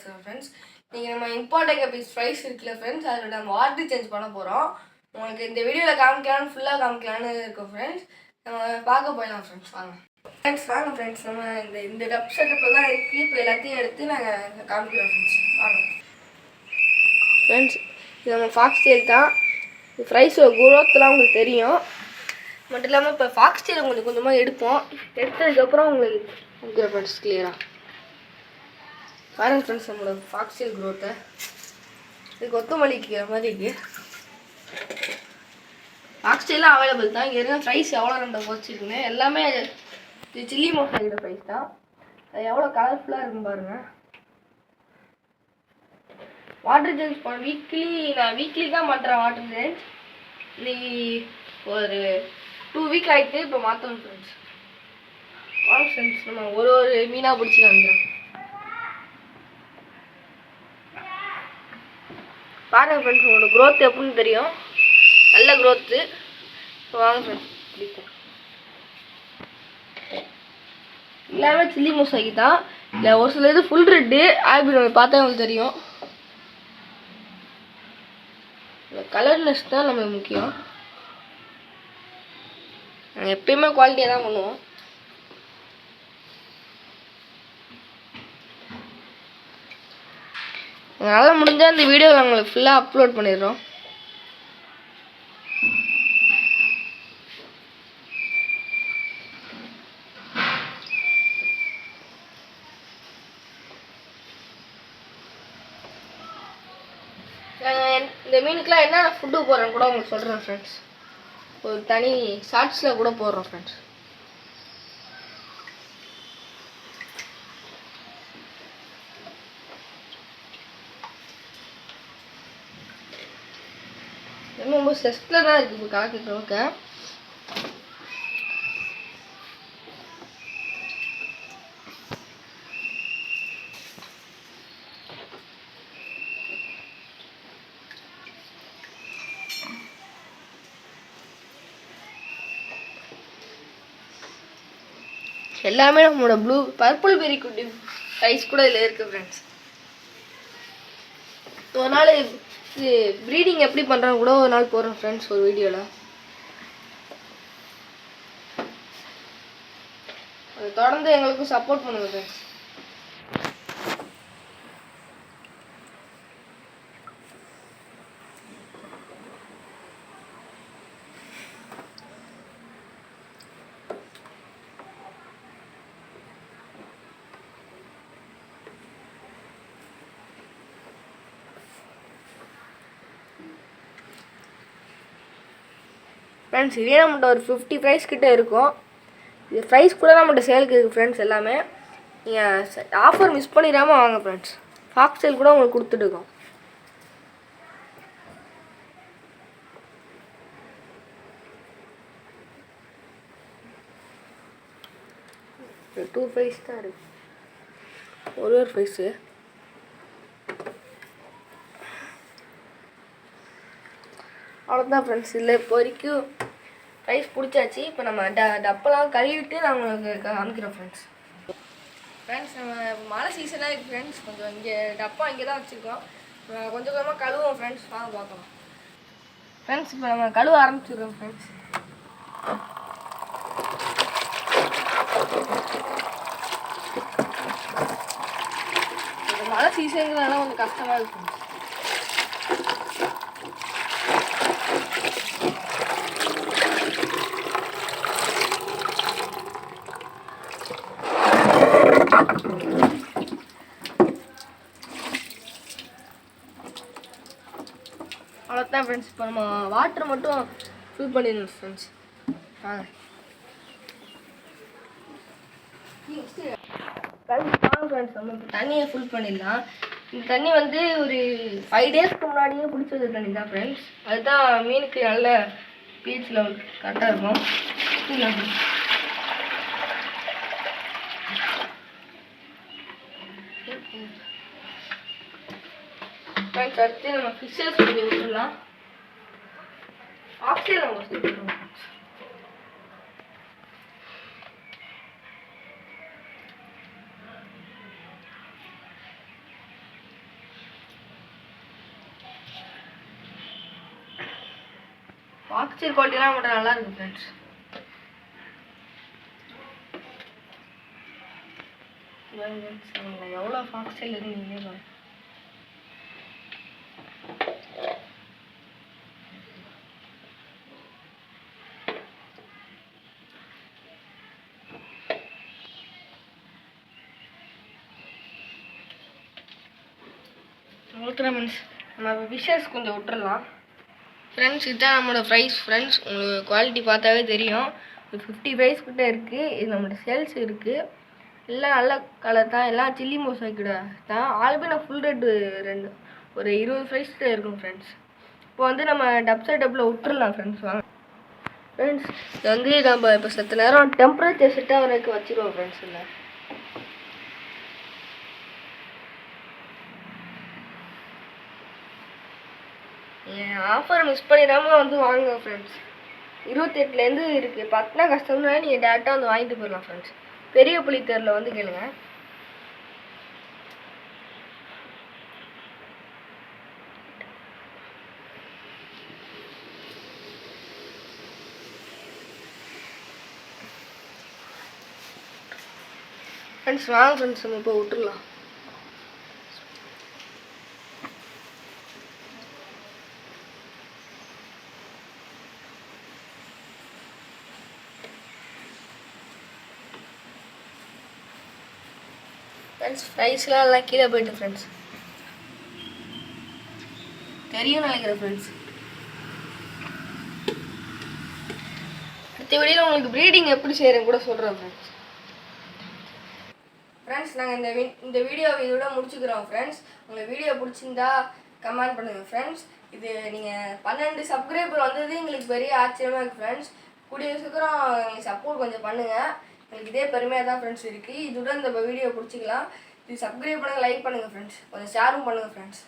Friends நீங்கள் நம்ம important guppies fries இருக்குல்ல ஃப்ரெண்ட்ஸ், அதில் நம்ம வாட்டர் சேஞ்ச் பண்ண போகிறோம். உங்களுக்கு இந்த வீடியோவில் காமிக்கலான்னு ஃபுல்லாக காமிக்கலான்னு இருக்கும் ஃப்ரெண்ட்ஸ். நம்ம பார்க்க போயிடலாம் ஃப்ரெண்ட்ஸ். வாங்க ஃப்ரெண்ட்ஸ் நம்ம இந்த டப் செட்டப்பில் தான் இருக்குது. இப்போ எல்லாத்தையும் எடுத்து நாங்கள் காமிக்கிறோம் ஃப்ரெண்ட்ஸ். வாங்க ஃப்ரெண்ட்ஸ், இது நம்ம ஃபாக்ஸ் டெயில் தான். இது ஃப்ரைஸோட குரோத்லாம் உங்களுக்கு தெரியும். மட்டும் இல்லாமல் இப்போ ஃபாக்ஸ் டெயில் உங்களுக்கு கொஞ்சமாக எடுப்போம். எடுத்ததுக்கப்புறம் உங்களுக்கு ஃப்ரெண்ட்ஸ் கிளியராக பாருங்க ஃப்ரெண்ட்ஸ், நம்மளோட ஃபாக்ஸ் டெயில் குரோத்தை இது கொத்தமல்லிக்கிற மாதிரி இருக்குது. ஃபாக்ஸ் டெயிலாம் அவைலபிள் தான். இங்கே இருக்க ஃப்ரைஸ் எவ்வளோ ரெண்டு வச்சுருக்குங்க. எல்லாமே இது சில்லி மசாலோட ஃப்ரைஸ் தான். அது எவ்வளோ கலர்ஃபுல்லாக இருக்குன்னு பாருங்கள். வாட்டர் சேஞ்ச் நான் வீக்லி தான் பண்ணுறேன் வாட்டர் சேஞ்ச். இன்னைக்கு ஒரு 2 வீக் ஆகிட்டு இப்போ மாற்றணும் ஃப்ரெண்ட்ஸ். வாங்க ஃப்ரெண்ட்ஸ், நம்ம ஒரு மீனாக பிடிச்சி காமிக்கிறோம். பாருங்கள் ஃப்ரெண்ட்ஸ், உங்களோட க்ரோத் எப்படின்னு தெரியும். நல்ல க்ரோத்து. வாங்க ஃப்ரெண்ட்ஸ், பிடிக்கும். எல்லாமே சில்லி மொசாக்கி தான். இல்லை ஒரு சில இது ஃபுல் ரெட்டு ஆல்பினோ பார்த்தா உங்களுக்கு தெரியும். கலர்னஸ் தான் நம்மளுக்கு முக்கியம். நாங்கள் எப்பயுமே குவாலிட்டியாக தான் பண்ணுவோம். அதனால் முடிஞ்சால் இந்த வீடியோவில் நாங்கள் ஃபுல்லாக அப்லோட் பண்ணிடுறோம். இந்த மீனுக்கெலாம் என்னென்ன ஃபுட்டு போடுறேன்னு கூட உங்களுக்கு சொல்கிறேன் ஃப்ரெண்ட்ஸ். ஒரு தனி ஷார்ட்ஸில் கூட போடுறோம் ஃப்ரெண்ட்ஸ். ரொம்ப ஸ்ட்ரெஸ்ல தான் இருக்குது இப்போ காக்கிறவங்க. எல்லாமே நம்மளோட பர்பிள் பெரி குட்டி ரைஸ் கூட இதில் இருக்குது ஃப்ரெண்ட்ஸ். ஒரு நாள் இது ப்ரீடிங் எப்படி பண்ணுறாங்க கூட ஒரு நாள் போடுறோம் ஃப்ரெண்ட்ஸ் ஒரு வீடியோவில். அது தொடர்ந்து எங்களுக்கும் சப்போர்ட் பண்ணுங்க ஃப்ரெண்ட்ஸ். ஃப்ரெண்ட்ஸ், இதே நம்மகிட்ட ஒரு 50 ப்ரைஸ் கிட்டே இருக்கும். இது ப்ரைஸ் கூட நம்மகிட்ட சேலுக்கு இருக்குது ஃப்ரெண்ட்ஸ். எல்லாமே நீங்கள் ஆஃபர் மிஸ் பண்ணிடாமல் வாங்க ஃப்ரெண்ட்ஸ். ஃபாக்ஸ் டெயில் கூட உங்களுக்கு கொடுத்துட்டுருக்கோம். டூ ப்ரைஸ் தான் இருக்குது. ஒரு ப்ரைஸு அவ்வளோதான் ஃப்ரெண்ட்ஸ். இல்லை இப்போ வரைக்கும் ரைஸ் பிடிச்சாச்சு. இப்போ நம்ம டப்பெல்லாம் கழுவிட்டு நான் உங்களுக்கு காமிக்கிறோம் ஃப்ரெண்ட்ஸ். நம்ம மழை சீசனாக இருக்குது ஃப்ரெண்ட்ஸ். கொஞ்சம் இங்கே டப்பா இங்கே தான் வச்சுருக்கோம். கொஞ்சம் கொஞ்சமாக கழுவோம் ஃப்ரெண்ட்ஸ். வாங்க பார்க்கலாம் ஃப்ரெண்ட்ஸ். இப்போ நம்ம கழுவ ஆரம்பிச்சிடுறோம் ஃப்ரெண்ட்ஸ். இந்த மழை சீசனுங்கிறதுனால கொஞ்சம் கஷ்டமாக இருக்கும். அவ்வளோதான் ஃப்ரெண்ட்ஸ். இப்போ நம்ம வாட்டர் மட்டும் ஃபில் பண்ணிடணும் ஃப்ரெண்ட்ஸ். வாங்க ஃப்ரெண்ட்ஸ், நம்ம இப்போ தண்ணியை ஃபுல் பண்ணிடலாம். இந்த தண்ணி வந்து ஒரு 5 டேஸ்க்கு முன்னாடியே பிடிச்சி வச்ச தண்ணி தான் ஃப்ரெண்ட்ஸ். அதுதான் மீனுக்கு நல்ல pH லெவல் கரெக்டாக இருக்கும். ஃப்ரெண்ட்ஸ், அடுத்து நம்ம ஃபிஷ்ஷஸ் கொஞ்சம் விட்டுடலாம். ஆக்சிஜன் நம்ம விட்டுருவோம். ஃபாக்ஸ்டெயில் குவாலிட்டிலாம் மட்டும் நல்லா இருக்கும் ஃப்ரெண்ட்ஸ். எவ்வளோ ஃபாக்ஸ்டெயில் இருக்கு நீங்களே பாருங்க. ஃப்ரெண்ட்ஸ் நம்ம விஷஸ் கொஞ்சம் விட்டுறலாம் ஃப்ரெண்ட்ஸ். இதுதான் நம்மளோட ஃப்ரைஸ் ஃப்ரெண்ட்ஸ். உங்களுக்கு குவாலிட்டி பார்த்தாவே தெரியும். ஒரு 50 ஃப்ரைஸ் கிட்ட இருக்குது. இது நம்மளோட சேல்ஸ் இருக்குது. எல்லாம் நல்ல கலர் தான். எல்லாம் சில்லி மோசாக்கிட தான். ஆல்பினா ஃபுல் ரெட்டு 2 ஒரு 20 ஃப்ரைஸ் கிட்ட இருக்கும் ஃப்ரெண்ட்ஸ். இப்போ வந்து நம்ம டப்பில் விட்டுறலாம் ஃப்ரெண்ட்ஸ். வாங்க ஃப்ரெண்ட்ஸ், இது வந்து நம்ம இப்போ சற்று நேரம் டெம்பரேச்சர் செட் ஆகிறதுக்கு வச்சுருவோம் ஃப்ரெண்ட்ஸ். இல்லை ஆஃபர் மிஸ் பண்ணிடாமல் வந்து வாங்க ஃப்ரெண்ட்ஸ். 28லேருந்து இருக்குது. 10 கஷ்டம்னா நீங்கள் டேரெக்டாக வந்து வாங்கிட்டு போயிடலாம் ஃப்ரெண்ட்ஸ். பெரிய புளித்தேரில் வந்து கேளுங்க. ஃப்ரெண்ட்ஸ் வாங்க ஃப்ரெண்ட்ஸ், நம்ம இப்போ விட்டுடலாம். ஃப்ரெண்ட்ஸ் ஃப்ரைஸ்லாம் எல்லாம் கீழே போய்ட்டு ஃப்ரெண்ட்ஸ் தெரியும் நினைக்கிறேன் ஃப்ரெண்ட்ஸ். அடுத்த வீடியோவில் உங்களுக்கு ப்ரீடிங் எப்படி செய்கிறேன்னு கூட சொல்கிறேன் ஃப்ரெண்ட்ஸ். ஃப்ரெண்ட்ஸ் நாங்கள் இந்த வீடியோவை இதோட முடிச்சுக்கிறோம் ஃப்ரெண்ட்ஸ். உங்களுக்கு வீடியோ பிடிச்சிருந்தா கமெண்ட் பண்ணுங்கள் ஃப்ரெண்ட்ஸ். இது நீங்கள் 12 சப்ஸ்கிரைபர் வந்தது எங்களுக்கு பெரிய ஆச்சரியமாக இருக்குது ஃப்ரெண்ட்ஸ். கூடிய சீக்கிரம் எங்களுக்கு சப்போர்ட் கொஞ்சம் பண்ணுங்கள். எனக்கு இதே பெருமையாக தான் ஃப்ரெண்ட்ஸ் இருக்குது. இதுடன் இந்த வீடியோ பிடிச்சிக்கலாம். இது சப்ஸ்கிரைப் பண்ணுங்கள், லைக் பண்ணுங்கள் ஃப்ரெண்ட்ஸ். கொஞ்சம் ஷேரும் பண்ணுங்கள் ஃப்ரெண்ட்ஸ்.